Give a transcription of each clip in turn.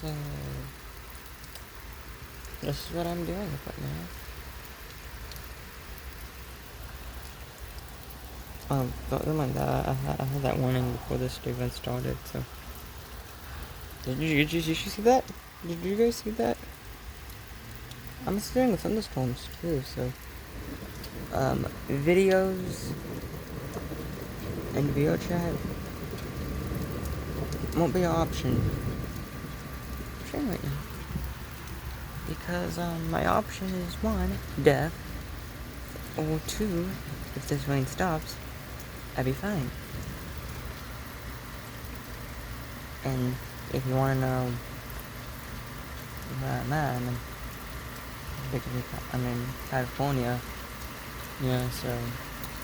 So, this is what I'm doing right now. Don't mind that. I had that warning before this even started, so. Did you see that? Did you guys see that? I'm experiencing thunderstorms too, so. Videos and video chat won't be an option. Train right now. Because, my option is one, death, or two, if this rain stops, I'd be fine. And if you want to know where I'm at, I'm in California. Yeah, so,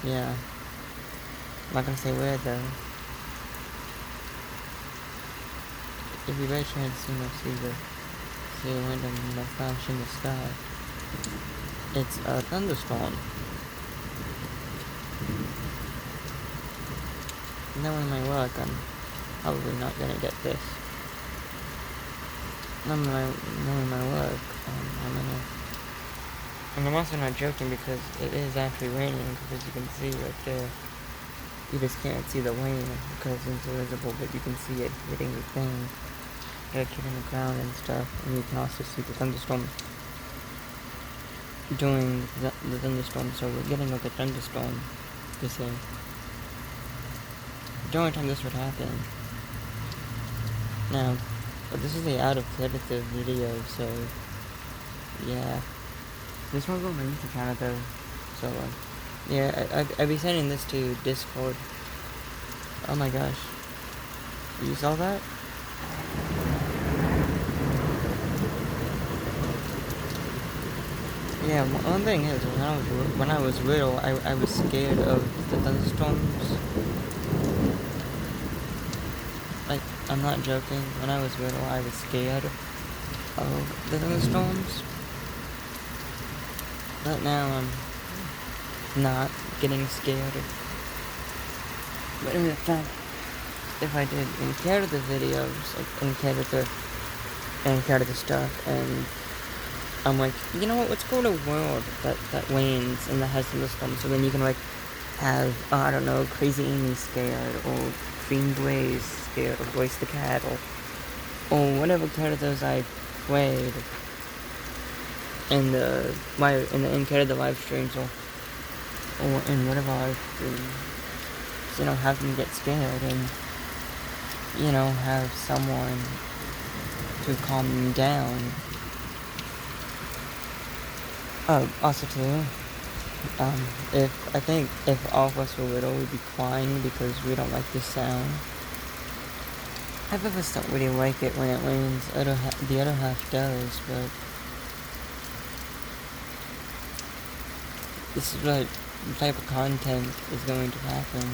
yeah. I'm not gonna say where though. If you by chance, see a random, flash in the sky, it's a thunderstorm. Knowing my work, I'm probably not gonna get this. Knowing my work, I'm gonna. And I'm also not joking because it is actually raining, because you can see right there. You just can't see the rain because it's invisible, but you can see it hitting the thing, like hitting the ground and stuff. And you can also see the thunderstorm during the thunderstorm. So we're getting like a thunderstorm, to say. The only time this would happen. Now, but this is a out of predator video, so yeah. This one's on my YouTube channel though, so yeah, I'd be sending this to Discord. Oh my gosh, you saw that? Yeah, one thing is, when I was little, I was scared of the thunderstorms. Like, I'm not joking. When I was little, I was scared of the thunderstorms. But now I'm not getting scared. But in fact, if I did encounter the videos, like encounter the stuff, and I'm like, you know what? Let's go to a world that rains and that has thunderstorms, so then you can like have I don't know, Crazy Amy scared, or Green Blaze scared, or Royce the Cat, or whatever characters I played in the live streams, or in whatever live streams, have them get scared and have someone to calm them down. Also too, if all of us were little, we'd be crying because we don't like the sound. Half of us don't really like it when it rains. The other half does, but this is what type of content is going to happen.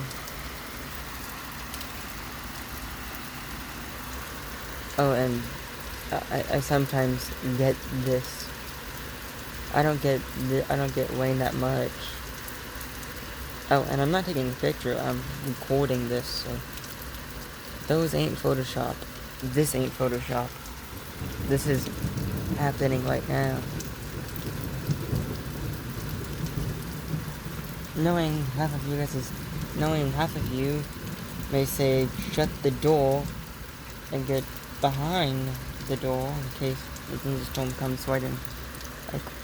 Oh, and I sometimes get this. I don't get rain that much. Oh, and I'm not taking a picture. I'm recording this. So those ain't Photoshop. This ain't Photoshop. This is happening right now. Knowing half of you may say shut the door and get behind the door in case the thunderstorm comes right in,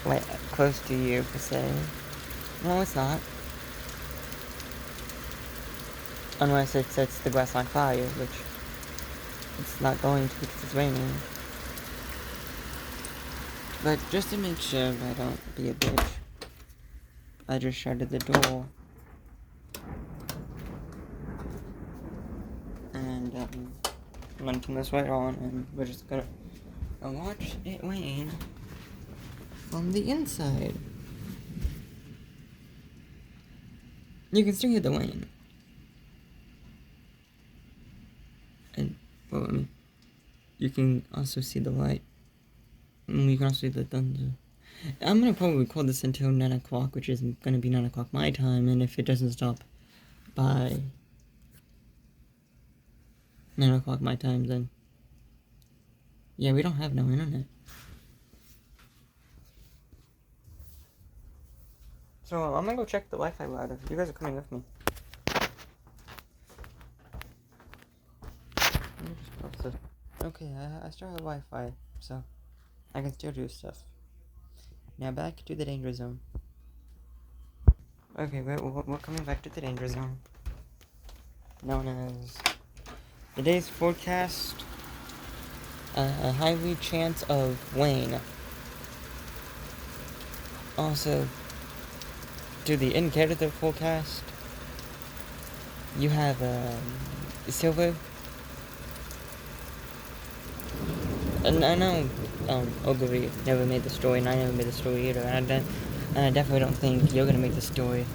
like close to you, per se. No, it's not. Unless it sets the grass on fire, which it's not going to because it's raining. But just to make sure I don't be a bitch, I just shuttered the door. And I'm gonna turn this right on, and we're just gonna watch it rain from the inside. You can still hear the rain. And, well, I mean, you can also see the light. And you can also see the thunder. I'm gonna probably record this until 9 o'clock, which is gonna be 9 o'clock my time, and if it doesn't stop by 9 o'clock my time, then Yeah, we don't have no internet. So, I'm gonna go check the Wi-Fi router. You guys are coming with me. Let me just close this. Okay, I started Wi-Fi, so I can still do stuff. Now back to the danger zone. Okay, we're coming back to the danger zone. Known as today's forecast, a high chance of rain. Also, to the in-character forecast, you have silver. And I know Ogre never made the story, and I never made the story either, and I definitely don't think you're gonna make the story.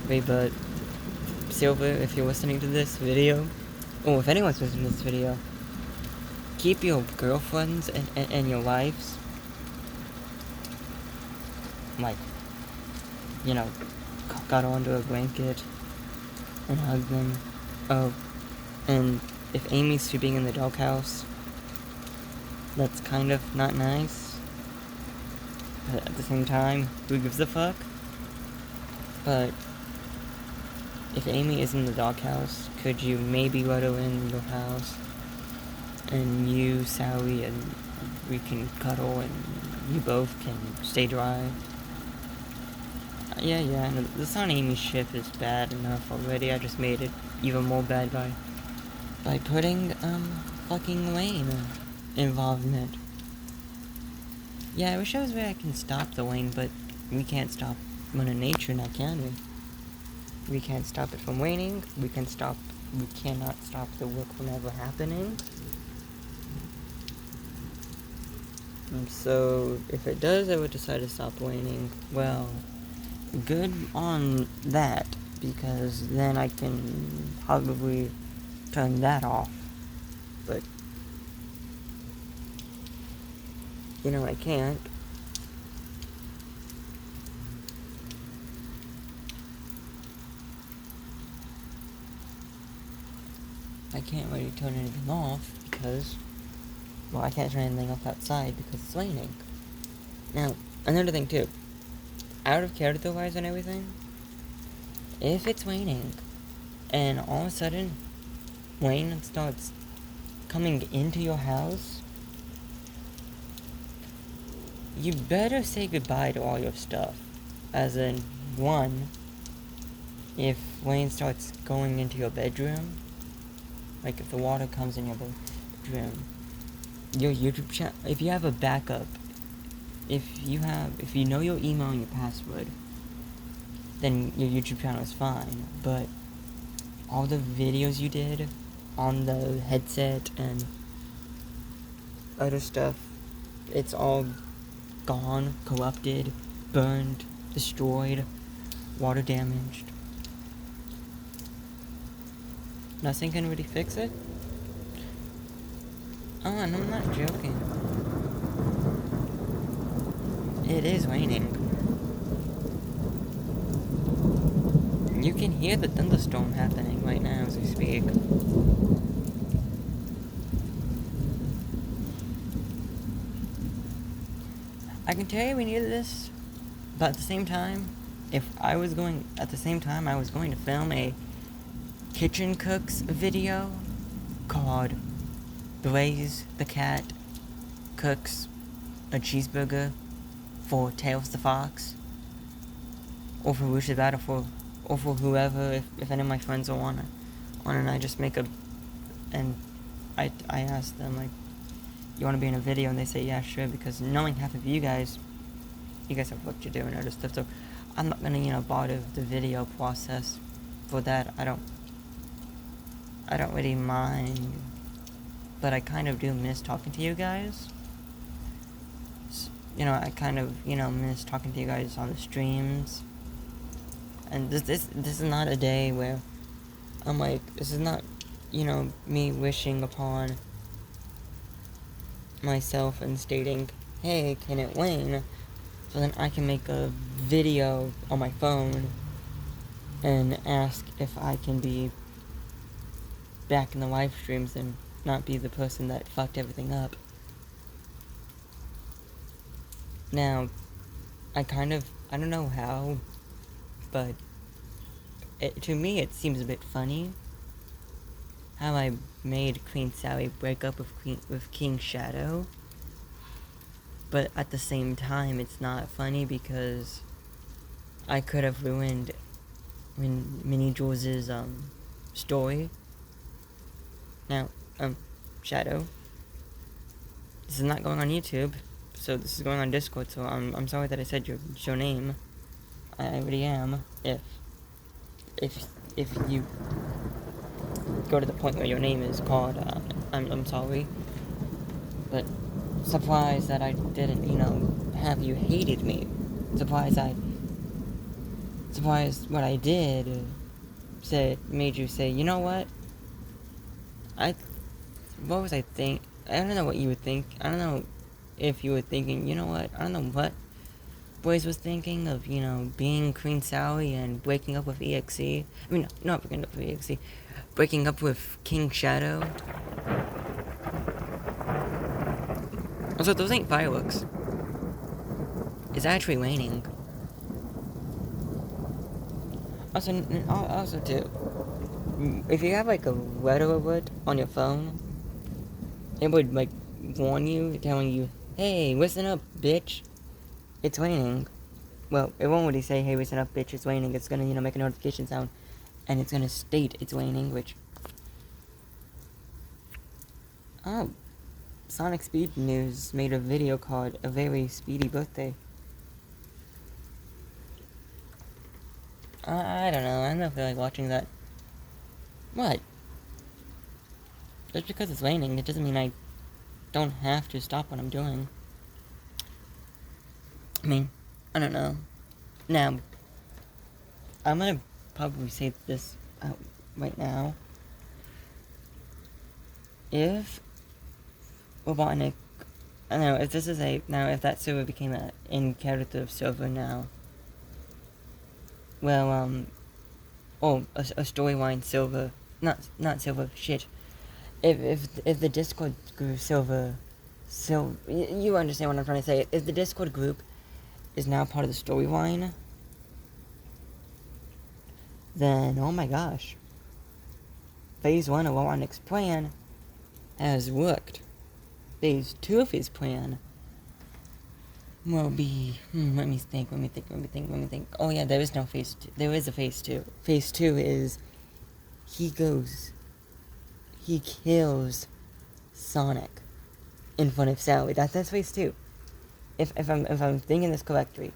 But Silver, if you're listening to this video, or if anyone's listening to this video, keep your girlfriends and your wives, like, you know, cuddle under a blanket and hug them. Oh, and if Amy's sleeping in the doghouse, that's kind of not nice. But at the same time, who gives a fuck? But if Amy is in the doghouse, could you maybe let her in your house? And you, Sally, and we can cuddle and you both can stay dry. Yeah, no, the Son Amy ship is bad enough already. I just made it even more bad by putting, fucking Wayne involvement. Yeah, I wish I was where I can stop the Wayne, but we can't stop Mother Nature now, can we? We can't stop it from waning. We cannot stop the work from ever happening. And so, if it does ever decide to stop waning, well, good on that, because then I can probably turn that off. But, you know, I can't. I can't really turn anything off because, well, I can't turn anything off outside because it's raining. Now, another thing too, out of character-wise and everything, if it's raining, and all of a sudden, rain starts coming into your house, you better say goodbye to all your stuff. As in, one, if rain starts going into your bedroom, like if the water comes in your bedroom, your YouTube channel, if you have a backup, if you know your email and your password, then your YouTube channel is fine. But all the videos you did on the headset and other stuff, it's all gone, corrupted, burned, destroyed, water damaged. Nothing can really fix it? Oh, and I'm not joking. It is raining. You can hear the thunderstorm happening right now as we speak. I can tell you we needed this, but at the same time, I was going to film a kitchen cooks video called Blaze the Cat Cooks a Cheeseburger for Tails the Fox, or for Wish Battle, or for whoever, if any of my friends will want and I just make and I asked them, like, you want to be in a video, and they say, yeah, sure, because knowing half of you guys have work to do and other stuff, so I'm not gonna, bother the video process for that. I don't really mind, but I kind of do miss talking to you guys. I kind of, miss talking to you guys on the streams. And this is not a day where I'm like, this is not, me wishing upon myself and stating, hey, can it rain? So then I can make a video on my phone and ask if I can be back in the live streams and not be the person that fucked everything up. Now, I don't know how, but to me it seems a bit funny how I made Queen Sally break up with King Shadow, but at the same time it's not funny because I could have ruined Minnie Jules's story. Now, Shadow, this is not going on YouTube, so this is going on Discord, so I'm sorry that I said your name. I already am. If you go to the point where your name is called, I'm sorry. But surprised that I didn't, have you hated me. Surprised what I did made you say, you know what? What was I think? I don't know what you would think. I don't know if you were thinking, you know what? I don't know what Boys was thinking of, being Queen Sally and breaking up with EXE. I mean, no, not breaking up with EXE. Breaking up with King Shadow. Also, those ain't fireworks. It's actually raining. Also too, if you have like a weather alert on your phone, it would like warn you, telling you, "Hey, listen up, bitch. It's raining." Well, it won't really say, "Hey, listen up, bitch. It's raining." It's gonna, make a notification sound, and it's gonna state it's raining, which. Oh, Sonic Speed News made a video called "A Very Speedy Birthday." I don't know. I don't feel like watching that. What? Just because it's raining, it doesn't mean I don't have to stop what I'm doing. I mean, I don't know. Now, I'm gonna probably say this out right now. If Robotnik, I don't know, if this is if that server became an in-character server now, well, a storyline server, not silver, shit. If the Discord group server, you understand what I'm trying to say. If the Discord group is now part of the storyline, then, oh my gosh, Phase 1 of Robotnik's plan has worked. Phase 2 of his plan will be, let me think. Oh yeah, there is no Phase 2. There is a Phase 2. Phase 2 is, he kills Sonic in front of Sally. That's Phase 2. If I'm thinking this correctly,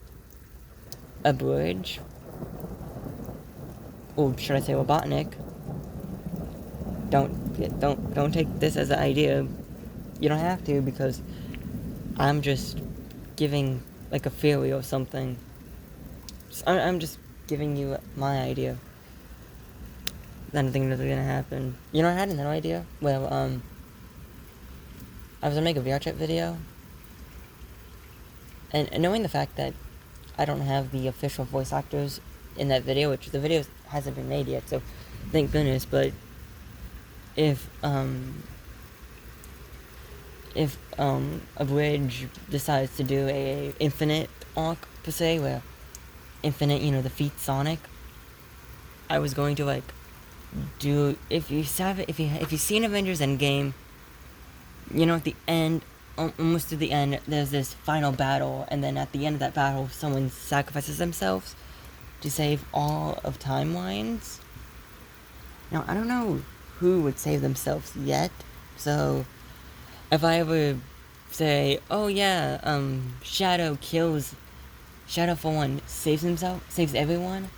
a bridge, or should I say Robotnik, don't take this as an idea. You don't have to, because I'm just giving like a theory or something. I'm just giving you my idea. I don't think that's gonna happen. I had another idea. Well, I was gonna make a VR chat video, and knowing the fact that I don't have the official voice actors in that video, which the video hasn't been made yet, so thank goodness. But if a bridge decides to do a infinite arc per se, where infinite, defeats Sonic, I was going to do, if you've seen Avengers Endgame, at the end, almost to the end, there's this final battle, and then at the end of that battle, someone sacrifices themselves to save all of timelines. Now, I don't know who would save themselves yet, so if I ever say, oh yeah, Shadow for one, saves everyone,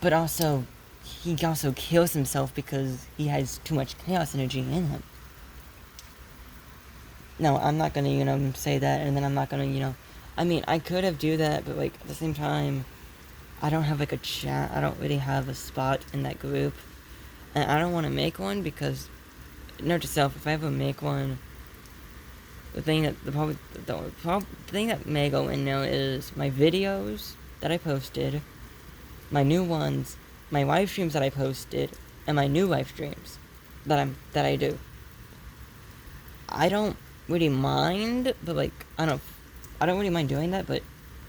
but also, he also kills himself because he has too much chaos energy in him. No, I'm not gonna, say that, and then I'm not gonna, I mean, I could have do that, but, at the same time, I don't have, a chat, I don't really have a spot in that group, and I don't want to make one, because, note to self, if I ever make one, the thing that may go in now is my videos that I posted, my new ones, my live streams that I posted, and my new live streams that I do. I don't really mind, but I I don't really mind doing that, but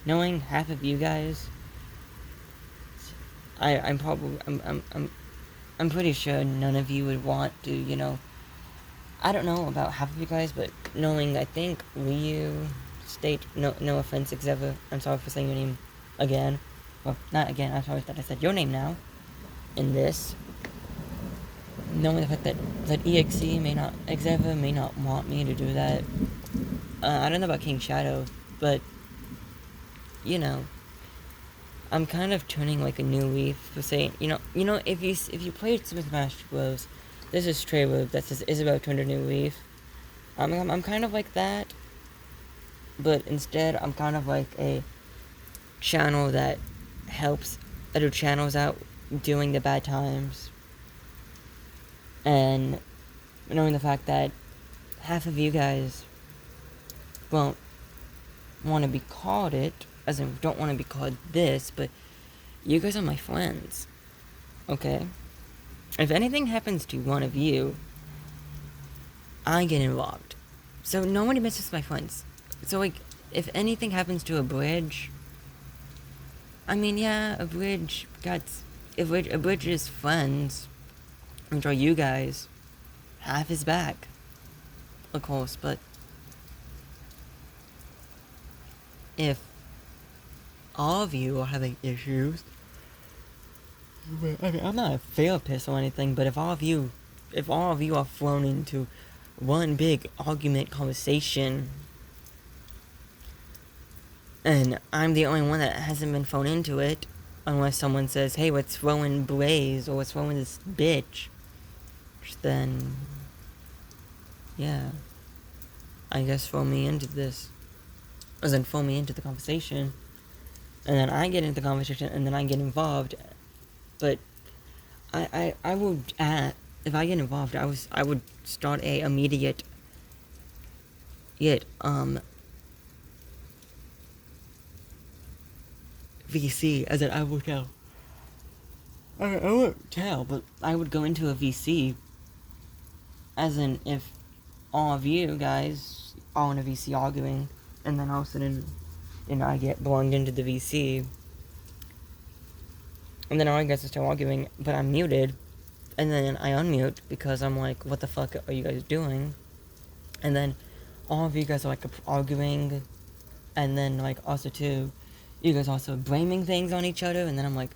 knowing half of you guys, I'm probably, I'm pretty sure none of you would want to, you know, I don't know about half of you guys, but knowing, I think, Ryu, State, no offense, Xever, I'm sorry for saying your name again. Well, not again, I'm sorry that I said your name now, in this. Knowing the fact that EXE may not, Xever may not want me to do that. I don't know about King Shadow, but, you know, I'm kind of turning like a new leaf for saying, if you played Super Smash Bros., there's this trailer that says Isabel turned a new leaf. I'm kind of like that, but instead I'm kind of like a channel that helps other channels out during the bad times. And knowing the fact that half of you guys won't want to be called it, as in don't want to be called this, but you guys are my friends, okay? If anything happens to one of you, I get involved. So nobody messes with my friends. So, like, if anything happens to a bridge, I mean, yeah, a bridge is friends, which are you guys, half his back, of course, but if all of you are having issues, I mean, I'm not a therapist or anything, but if all of you are thrown into one big argument conversation, and I'm the only one that hasn't been thrown into it, unless someone says, hey, let's throw in Blaze, or let's throw in this bitch, then, yeah, I guess throw me into this, or then throw me into the conversation, and then I get into the conversation, and then I get involved, but I would, if I get involved, I would start a immediate, VC, as in I will tell. I won't tell, but I would go into a VC, as in if all of you guys are in a VC arguing, and then all of a sudden, I get belonged into the VC, and then all you guys are still arguing, but I'm muted, and then I unmute because I'm like, what the fuck are you guys doing? And then all of you guys are like arguing, and then like also too, you guys also blaming things on each other, and then I'm like,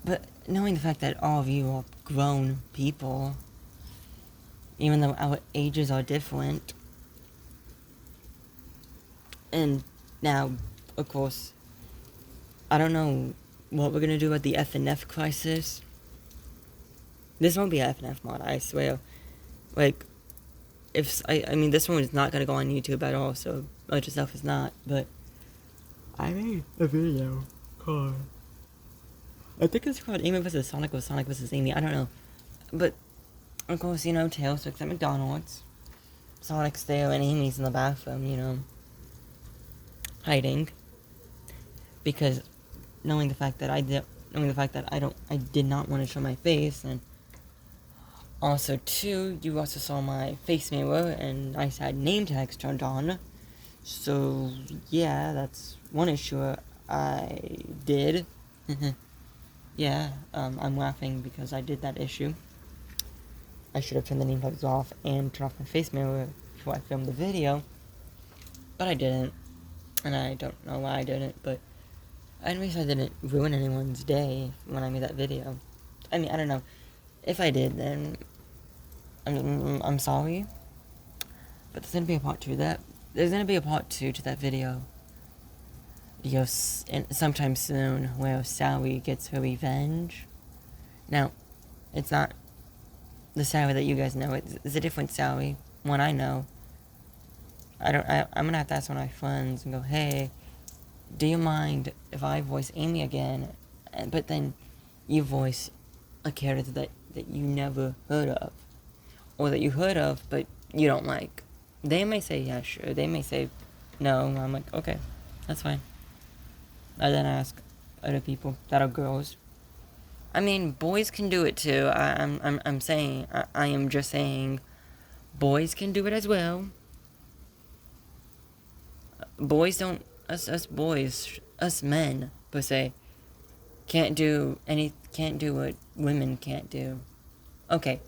but knowing the fact that all of you are grown people, even though our ages are different, and now, of course, I don't know what we're gonna do about the FNF crisis. This won't be an FNF mod, I swear. Like, I mean, this one is not gonna go on YouTube at all, so much of stuff is not, but I made a video called, I think it's called Amy vs. Sonic or Sonic vs. Amy, I don't know. But, of course, Tails looks at McDonald's. Sonic's there and Amy's in the bathroom, hiding. Because knowing the fact that I did not want to show my face, and also too, you also saw my face mirror and I had name tags turned on. So yeah, that's one issue I did. Yeah, I'm laughing because I did that issue. I should have turned the name tags off and turned off my face mirror before I filmed the video, but I didn't, and I don't know why I didn't, but at least I didn't ruin anyone's day when I made that video. I mean, I don't know. If I did, then I'm sorry. But there's gonna be a part 2 to that. There's gonna be a part 2 to that video. Sometime soon, where Sally gets her revenge. Now, it's not the Sally that you guys know. It's a different Sally. One I know. I'm gonna have to ask one of my friends and go, hey, do you mind if I voice Amy again, but then you voice a character that you never heard of, or that you heard of but you don't like? They may say yeah, sure. They may say no. I'm like, okay, that's fine. I then ask other people that are girls. I mean, boys can do it too. I'm saying, I am just saying, boys can do it as well. Boys don't, us boys, us men, per se, can't do what women can't do. Okay,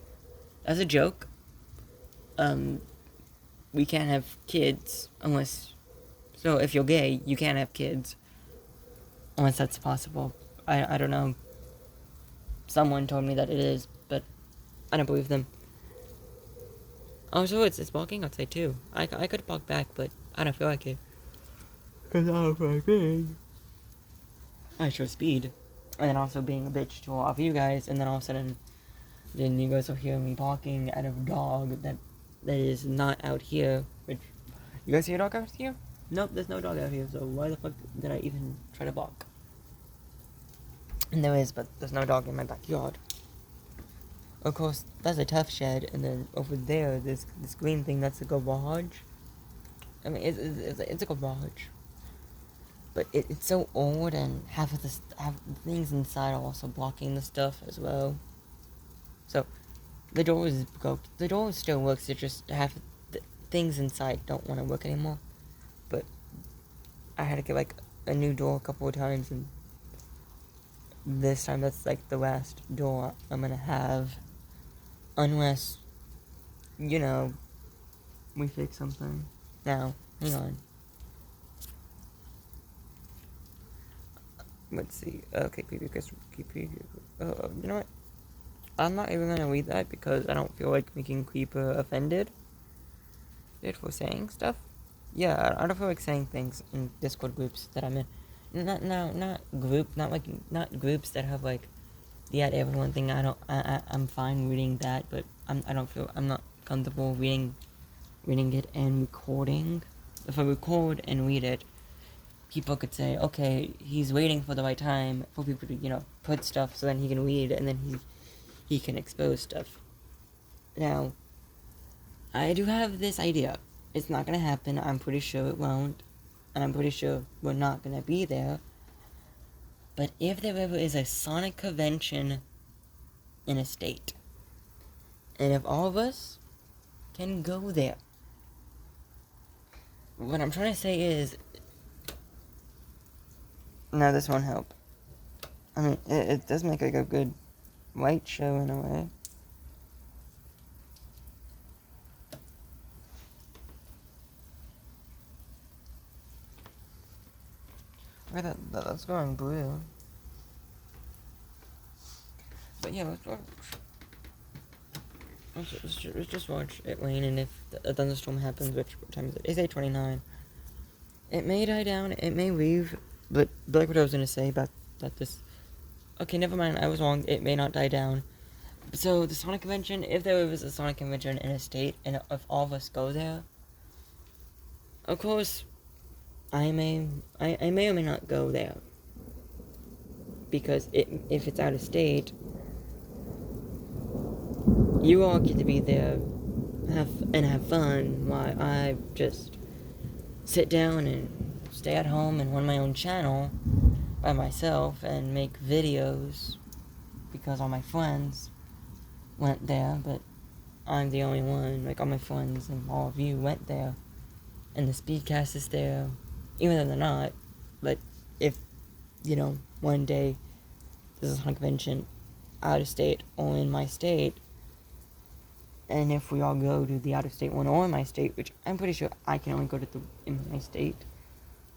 as a joke, we can't have kids unless, so if you're gay, you can't have kids unless that's possible. I don't know. Someone told me that it is, but I don't believe them. Oh, so it's walking outside too. I could walk back, but I don't feel like it. Because I don't feel like being. I show speed. And then also being a bitch to all of you guys, and then all of a sudden, then you guys will hear me barking at a dog that is not out here. Which, you guys see a dog out here? Nope, there's no dog out here, so why the fuck did I even try to bark? And there is, but there's no dog in my backyard. Of course, that's a tough shed, and then over there, this green thing, that's a garage. I mean, it's a garage. But it's so old, and half of the things inside are also blocking the stuff as well. So, the door still works, it just half the things inside don't want to work anymore. But I had to get, like, a new door a couple of times, and this time that's, like, the last door I'm gonna have. Unless, you know, we fix something. Now, hang on. Let's see. Okay, creepy. You know what? I'm not even gonna read that because I don't feel like making Creeper offended. For saying stuff. Yeah, I don't feel like saying things in Discord groups that I'm in. Not groups that have like the at everyone thing. I'm fine reading that, but I'm not comfortable reading it and recording. If I record and read it, people could say, okay, he's waiting for the right time for people to, put stuff so then he can read and then he can expose stuff. Now, I do have this idea. It's not gonna happen. I'm pretty sure it won't. And I'm pretty sure we're not gonna be there. But if there ever is a Sonic convention in a state, and if all of us can go there, what I'm trying to say is, no, this won't help. I mean, it does make like a good light show in a way. Okay, that's going blue. But yeah, let's just watch it rain, and if a thunderstorm happens, what time is it? It's 8:29. It may die down, it may leave, but like what I was gonna say about this. Okay, never mind, I was wrong. It may not die down. So the Sonic convention, if there was a Sonic convention in a state, and if all of us go there, of course, I may or may not go there, because if it's out of state, you all get to be there, have fun, while I just sit down and stay at home and run my own channel by myself and make videos, because all my friends went there, but I'm the only one. Like, all my friends and all of you went there, and the Speedcast is there, even though they're not. But if, one day there's a convention out of state or in my state, and if we all go to the out of state one or in my state, which I'm pretty sure I can only go to in my state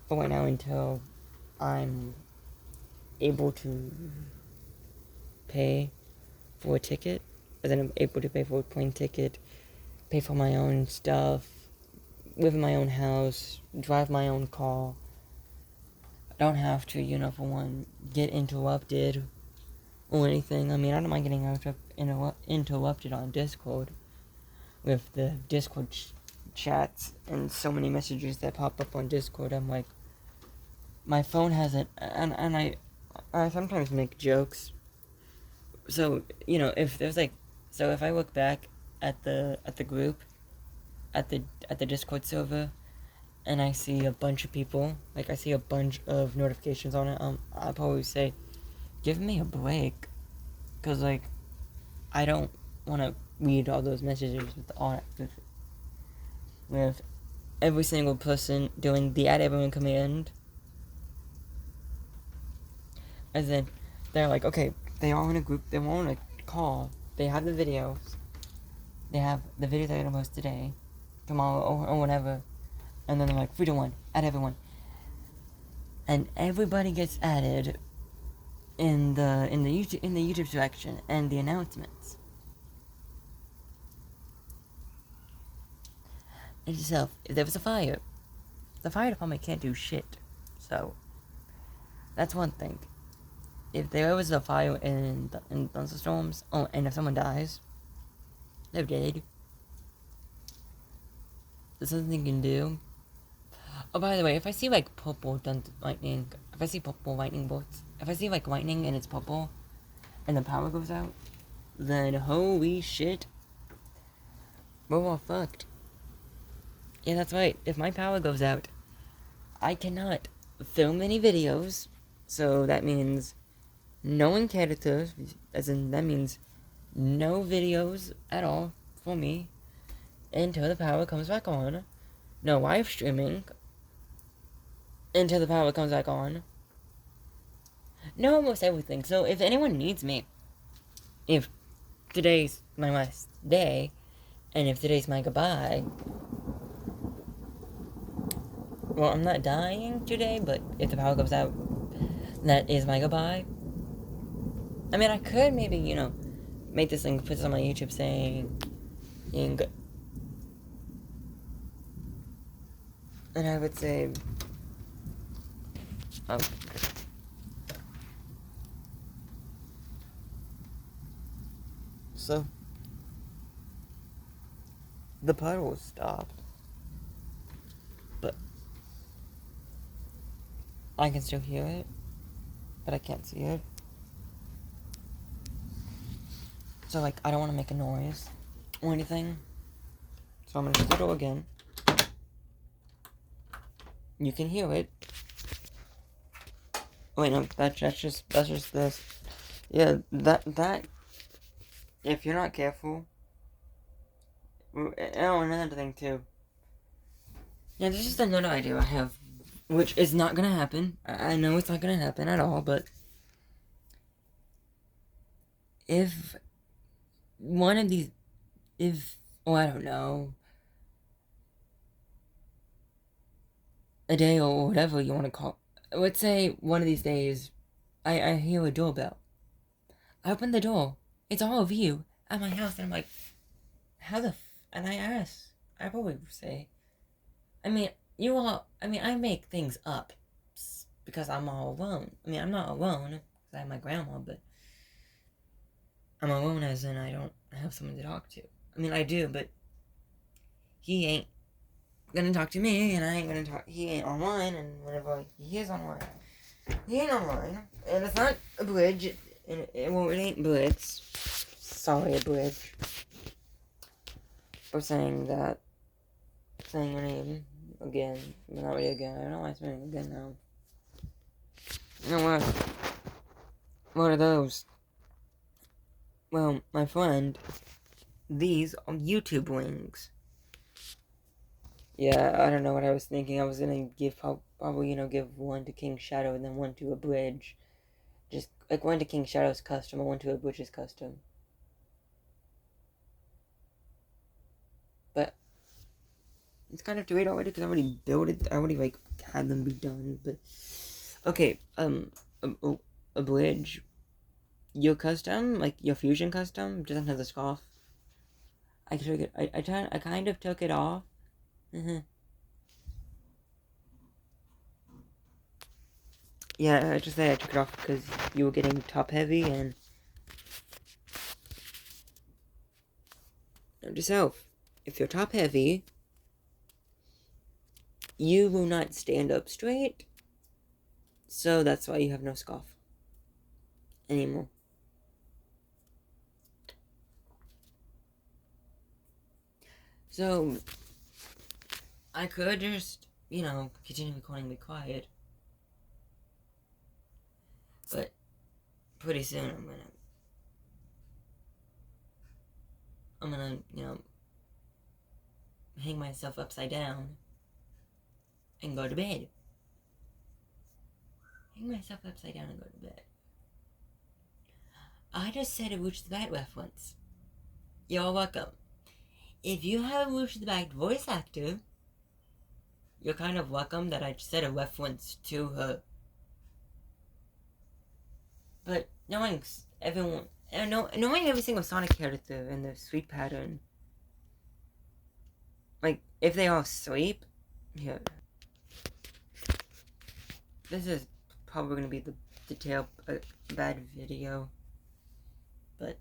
for right now until I'm able to pay for a ticket, and then I'm able to pay for a plane ticket, pay for my own stuff, live in my own house, drive my own car. I don't have to, for one, get interrupted or anything. I mean, I don't mind getting interrupted on Discord with the Discord chats and so many messages that pop up on Discord. I'm like, my phone has it, and I sometimes make jokes. So, if there's so if I look back at the group, at the Discord server, and I see a bunch of people, I see a bunch of notifications on it, I'll probably say, give me a break, because, I don't want to read all those messages with every single person doing the add everyone command. And then they're like, okay, they are in a group, they want a call, they have the videos, they have the video they're gonna post today, tomorrow, or whatever, and then they're like, 3 to 1, add everyone. And everybody gets added in the YouTube section and the announcements. And yourself, if there was a fire, the fire department can't do shit. So that's one thing. If there was a fire in thunderstorms, oh, and if someone dies, they're dead. There's something you can do. Oh, by the way, if I see like purple lightning, if I see purple lightning bolts, if I see like lightning and it's purple, and the power goes out, then holy shit, we're all fucked. Yeah, that's right. If my power goes out, I cannot film any videos. So that means no characters, as in that means no videos at all for me until the power comes back on. No live streaming until the power comes back on. No almost everything. So if anyone needs me, if today's my last day, and if today's my goodbye, well, I'm not dying today, but if the power goes out, that is my goodbye. I mean, I could maybe, make this thing, put this on my YouTube saying, and I would say, so, the puddle stopped, but I can still hear it, but I can't see it. So, like, I don't want to make a noise or anything, so I'm going to shut the door again. You can hear it. Wait, no, that's just this. Yeah, that, if you're not careful, oh, another thing too. Yeah, there's just another idea I have, which is not gonna happen. I know it's not gonna happen at all, but if one of these, I don't know, a day or whatever you want to call, let's say one of these days, I hear a doorbell. I open the door. It's all of you at my house, and I'm like, how the and I probably say, I mean, I make things up because I'm all alone. I mean, I'm not alone because I have my grandma, but I'm alone as in I don't have someone to talk to. I mean, I do, but he ain't gonna talk to me, and I ain't gonna talk. He ain't online, and whenever he is online, he ain't online, and it's not a bridge. It ain't Blitz. Sorry, a bridge. For saying that. Saying your name again. But not really again. I don't know why I'm saying it again now. You know what? What are those? Well, my friend, these are YouTube links. Yeah, I don't know what I was thinking. I was gonna give probably, give one to King Shadow and then one to a bridge. Just like one to King Shadow's custom and one to a bridge's custom. But it's kind of too late already because I already built it. I already had them be done. But okay, a bridge. Your custom, like your fusion custom, doesn't have the scarf. I took it. I kind of took it off. Yeah, I just say I took it off because you were getting top heavy and note yourself. If you're top heavy, you will not stand up straight. So that's why you have no scarf anymore. So I could just, continue recording the quiet. But pretty soon I'm gonna hang myself upside down and go to bed. Hang myself upside down and go to bed. I just said a Wooch the Bat ref once. You're welcome. If you have a Wooch the Bat voice actor, you're kind of welcome that I said a reference to her. But knowing everyone, knowing every single Sonic character and their sleep pattern, like if they all sleep, yeah. This is probably gonna be the detailed bad video, but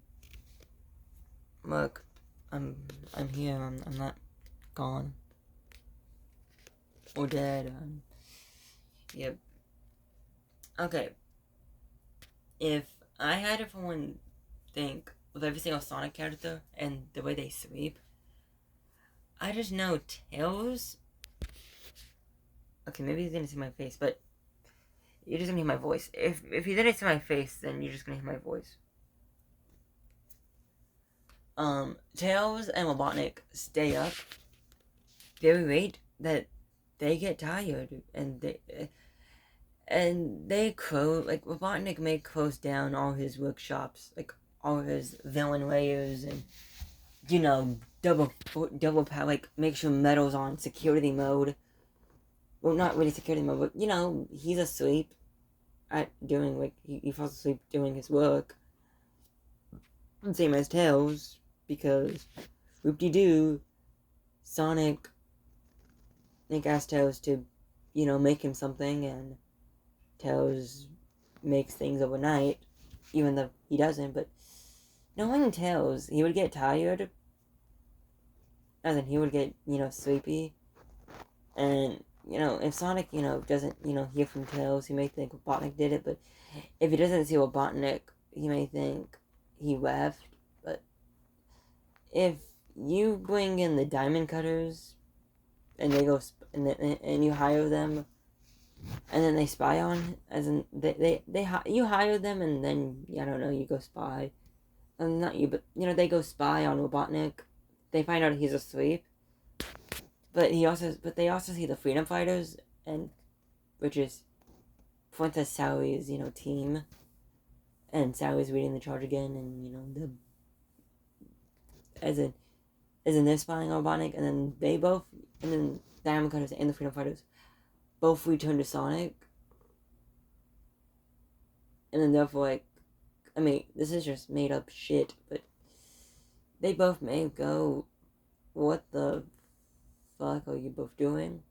look, I'm here. I'm not gone or dead. Yep. Okay. If I had everyone think of every single Sonic character and the way they sleep, I just know Tails. Okay, maybe he's gonna see my face, but you're just gonna hear my voice. If you didn't see my face, then you're just gonna hear my voice. Tails and Robotnik stay up very late that they get tired and they close, like Robotnik may close down all his workshops, like all of his villain layers, and double power, like make sure Metal's on security mode. Well, not really security mode, but he's asleep at doing, like, he falls asleep doing his work. Same as Tails, because whoop-de-doo, Sonic asked Tails to, make him something, and Tails makes things overnight, even though he doesn't, but knowing Tails, he would get tired, and then he would get, sleepy, and, if Sonic, doesn't, hear from Tails, he may think Robotnik did it, but if he doesn't see Robotnik, he may think he left. But if you bring in the diamond cutters, and they go, and you hire them, and then they spy on, as in, you hire them, and then, I don't know, you go spy, not you, but, they go spy on Robotnik, they find out he's asleep, but they also see the Freedom Fighters, and which is Princess Sally's, team, and Sally's reading the charge again, and as in they're spying on Robotnik, and then Diamond Cutters and the Freedom Fighters both return to Sonic, and then therefore, this is just made up shit, but they both may go, what the fuck are you both doing?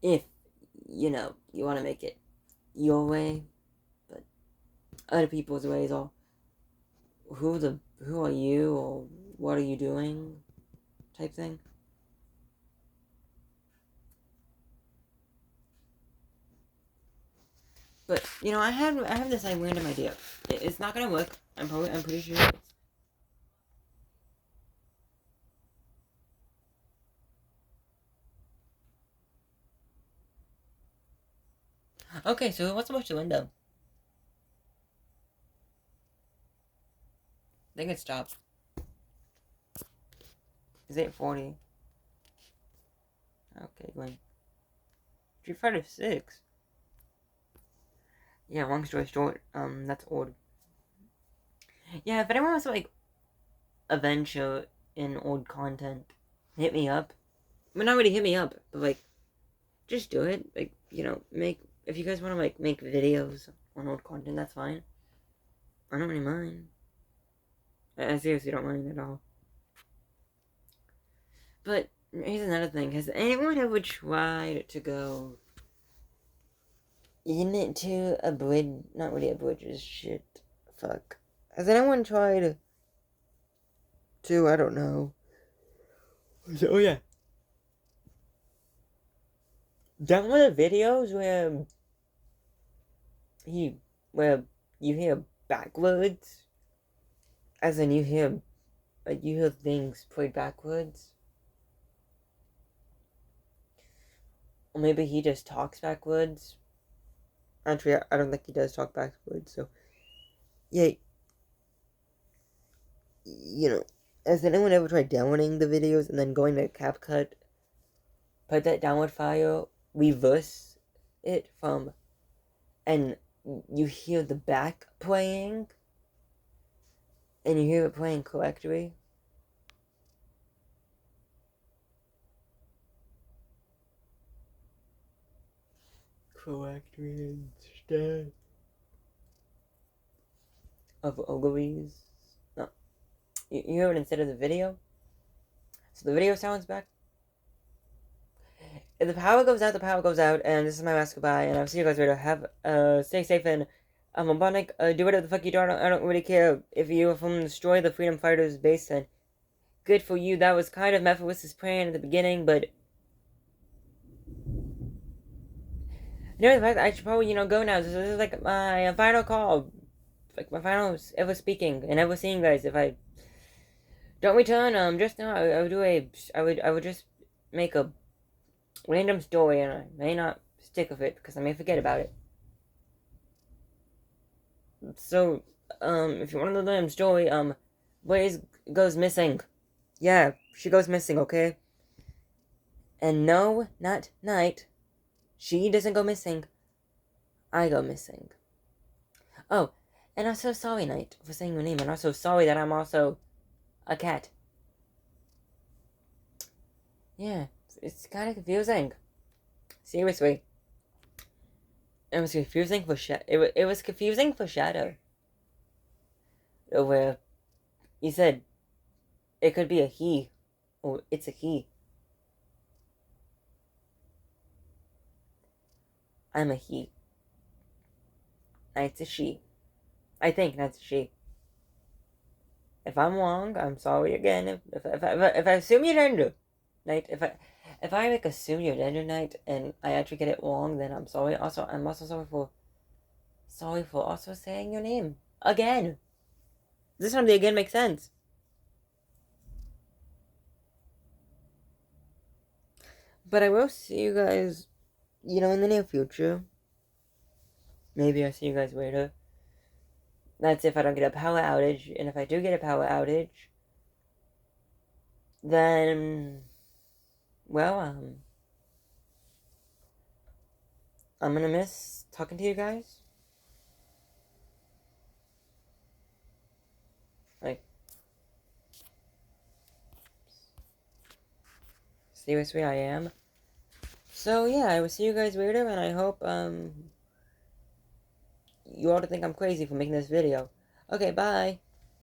If, you want to make it your way, but other people's ways are, who are you, or what are you doing, type thing. But, I have this, random idea. It's not gonna work. I'm pretty sure it's... Okay, so who wants to watch the window? I think it stopped. It's 8:40. Okay, going. Street Fighter 6. Yeah, long story short, that's old. Yeah, if anyone wants to, adventure in old content, hit me up. Well, not really hit me up, but, just do it. If you guys want to, make videos on old content, that's fine. I don't really mind. I seriously don't mind at all. But, here's another thing. Has anyone ever tried to go into a bridge? Not really a bridge, is shit. Fuck. Has anyone tried to, I don't know. Oh, yeah. Download videos where you hear backwards, as in you hear things played backwards, or maybe he just talks backwards. Actually, I don't think he does talk backwards. So, yeah, has anyone ever tried downloading the videos and then going to CapCut put that download file, reverse it from, and you hear the back playing, and you hear it playing correctly. Correctly instead of ovaries. No. You hear it instead of the video. So the video sounds back. If the power goes out, the power goes out, and this is my last goodbye, and I'll see you guys later. Have, stay safe, and, Robotnik, do whatever the fuck you do, I don't really care if you are from destroy the Freedom Fighters base, then good for you. That was kind of Mephiwist's plan at the beginning, but you know, the fact that I should probably, go now. This is like my final call, like my final ever speaking and ever seeing guys. If I don't return, just now I would do I would just make a random story, and I may not stick with it because I may forget about it. So, if you want to know the random story, Blaze goes missing. Yeah, she goes missing, okay? And no, not Night. She doesn't go missing. I go missing. Oh, and I'm so sorry, Night, for saying your name, and I'm so sorry that I'm also a cat. Yeah, it's kind of confusing. Seriously. It was confusing for it was confusing for Shadow. Where you said it could be a he, or it's a he. I'm a he. It's a she. I think that's a she. If I'm wrong, I'm sorry again. If I assume your gender, Night, if I like assume your gender, Night, and I actually get it wrong, then I'm sorry. Also, I'm also sorry for also saying your name again. This time the again makes sense. But I will see you guys, in the near future. Maybe I'll see you guys later. That's if I don't get a power outage. And if I do get a power outage, then, well, I'm gonna miss talking to you guys. Like, seriously, I am. So, yeah, I will see you guys later, and I hope, you all don't think I'm crazy for making this video. Okay, bye.